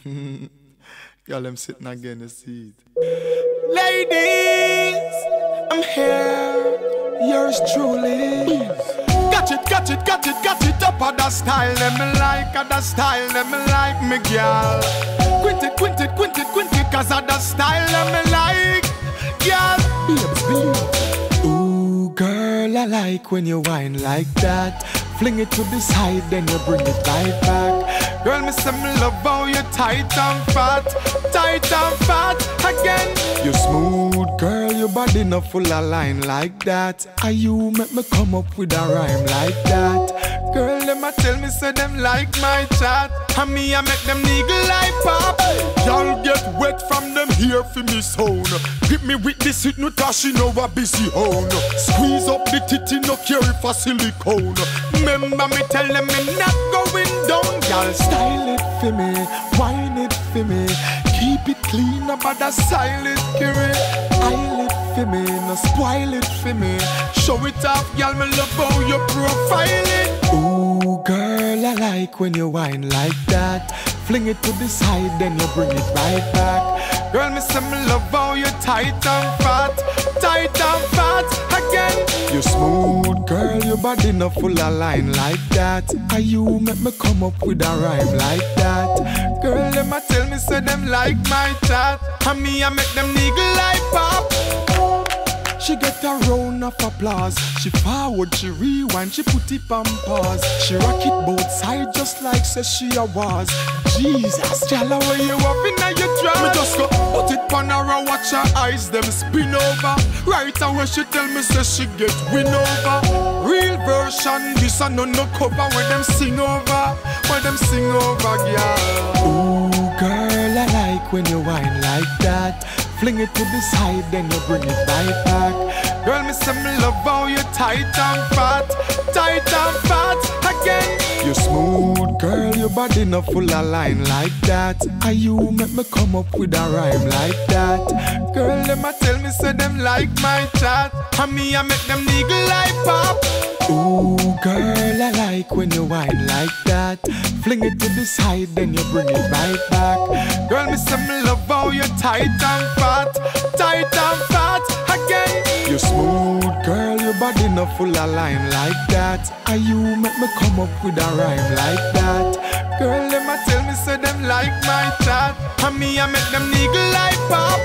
Girl, I'm sitting again, you see it. Ladies, I'm here, yours truly. Got it up on the style, them like, on the style, them like me, girl. Quint it, cause of the style, them like, girl. Ooh, girl, I like when you whine like that. Fling it to the side, then you bring it right back. Girl, me say me love how you tight and fat again. You smooth, girl, your body not full of line like that. And you make me come up with a rhyme like that. Girl, them a tell me say them like my chat, and me I make them niggle like pop. Y'all get wet from them here for me sound. Grip me with this hit, no cause she know a busy hone. Squeeze up the titty, no carry for silicone. Remember me tell them me not going down. Y'all style it for me, wine it for me. Keep it clean, about the silent carry. Isle it for me, no spoil it for me. Show it off, y'all, me love how you profile it. Ooh, girl, I like when you whine like that. Fling it to the side, then you bring it right back. Girl, me say me love how you tight and fat again. You smooth, girl, your body not full of line like that. And you make me come up with a rhyme like that. Girl, them a tell me say them like my chat, and me I make them niggle like pop. She get a round of applause. She forward, she rewind, she put it on pause. She rock it both sides just like says she a was. Jesus, Jalla, where you up in your drum? Me just go put it on her and watch her eyes them spin over. Right away she tell me say she get win over. Real version, this a no cover where them sing over, girl. Ooh, girl, I like when you whine like that. Fling it to the side, then you bring it right back. Girl, me say me love how you tight and fat again. You smooth, girl, your body not full of line like that. And you make me come up with a rhyme like that. Girl, them a tell me say them like my chat, and me I make them niggle like pop. Ooh, girl, I like when you whine like that. Fling it to the side, then you bring it right back. Girl, me say me love how you tight and fat again. You smooth, girl, your body not full of line like that. And you make me come up with a rhyme like that. Girl, them a tell me say them like my chat, and me I make them niggle like pop.